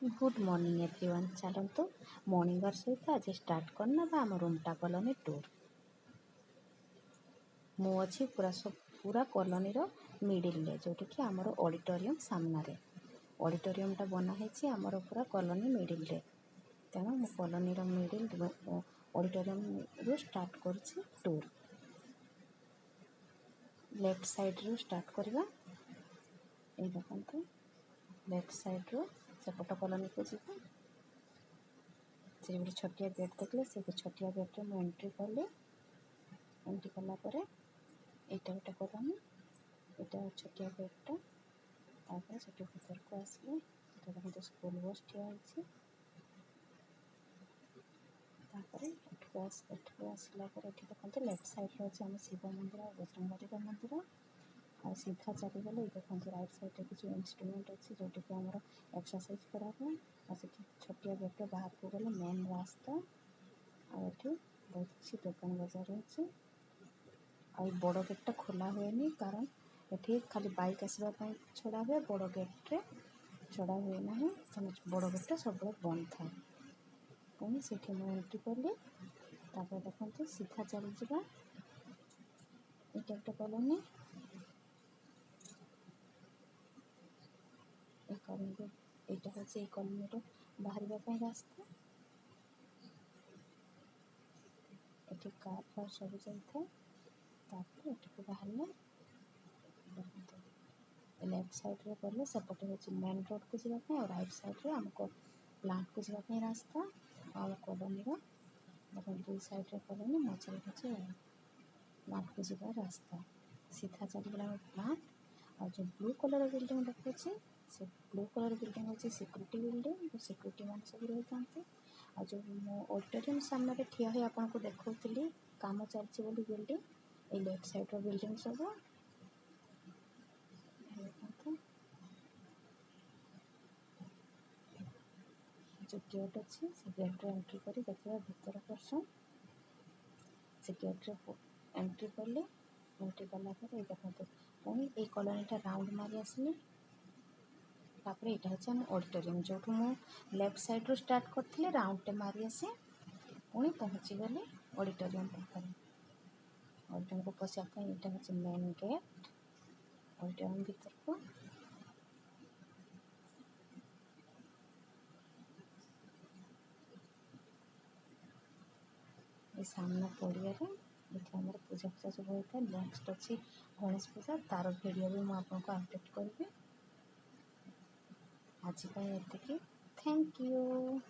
Good morning everyone. चलतु morning work सहित आज स्टार्ट करना आम रूमटा कॉलोनी टूर। मु अच्छी पूरा कॉलोनी मिडिल जोटि कि आमर ऑडिटोरियम सामने ऑडिटोरियमटा बनाई आमर पूरा कॉलोनी मिडिल रे। तेणु मु कॉलोनी मिडिल ऑडिटोरियम रू स्टार्ट कर टूर। लेफ्ट साइड रू स्टार्ट करवा। ये देखो लेफ्ट साइड रू सेपट कॉलोनी को जीवा। से गोटे छोटिया गेट देखले से छोटिया गेट्रे मुझे एंट्री कली। एंट्री कलापर यहाँ गोटे कॉलोनी, यहाँ छोटिया गेटा तापर से भर को आसले देखते स्कूल बस ठिया आसला देखते लेफ्ट साइड अच्छे आम शिव मंदिर बजरंगबली मंदिर। आ सीधा चलीगले देखो राइट साइड किसी इंस्ट्रूमेंट अच्छी जोटि कि आम एक्सरसाइज कराए। छोटिया गेट बाहर को गले मेन रास्ता आठी बहुत किसी दुकान बजार अच्छे। आई बड़ गेटा खोला हुए कारण ये खाली बाइक आसवाई छड़ा हुए, बड़ गेट्रे छड़ा हुए ना। बड़ गेटा सब बंद था। पुणी से एंट्री कली देखते सीधा चली जावा। ये गोटे कॉलोनी यहाँ हूँ कॉलोनी बाहर रास्ता। ये कार फार सब जाए बाहर लेफ्ट साइड रे गले सेपटे हूँ मेन रोड को जावाई और राइट साइड रे आमको प्लांट को जावाई रास्ता। आम कॉलोनी देखो दुई साइड रे कॉलोनी मझे हूँ प्लांट को जावा रास्ता। सीधा चलीगला प्लांट और जो ब्लू कलर बिल्डिंग देखुचे से ब्लू कलर बिल्डिंग हूँ सिक्यूरीटी बिल्डिंग। जो सिक्यूरीटी मान सब रही था। और जो ऑडिटोरियम सामने ठिया हुई आपको देखी काम चलती बिल्डिंग ये लेफ्ट साइड बिल्डिंग सब। जो गेट अच्छी से गेट्रे एंट्री कर देखा भीतर पर्सन से गेट्रे एंट्री कले। एंट्री कलापर ये देखते पुणी ये कॉलोनीटा राउंड मारी आसली। तापर यहाँ हूँ आम ऑडिटोरियम जो मु लेफ्ट साइड रू स्टार्ट करते राउंडटे मारी आसे पुणी पहुँची गली ऑडिटोरियम पाखे। ऑडिटोरियम को पशिया यहाँ हूँ मेन गेट ऑडिटोरियम भीतर को। ये सामना पड़िया ये पूजा पूजा सब होता है। नेक्स्ट अच्छी गणेश पूजा तार वीडियो भी मुझे अपडेट करी। आज थैंक यू।